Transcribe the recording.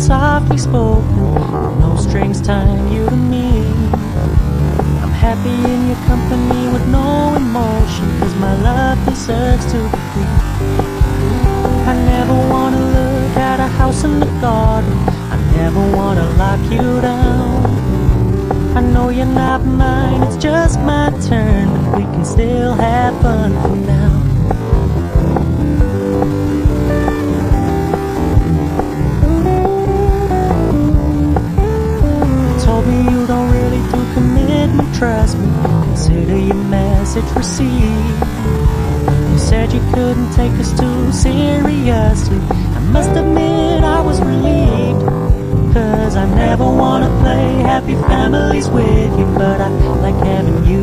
softly spoken, no strings tying you to me. I'm happy in your company with no emotion, 'cause my love deserves to be free. I never wanna look at a house in the garden, I never wanna lock you down. I know you're not mine, it's just my turn, but we can still have fun for now. You told me you don't really do commitment, trust me, consider your message received. You said you couldn't take us too seriously. I must admit I was relieved, 'cause I never wanna play happy families with you, but I like having you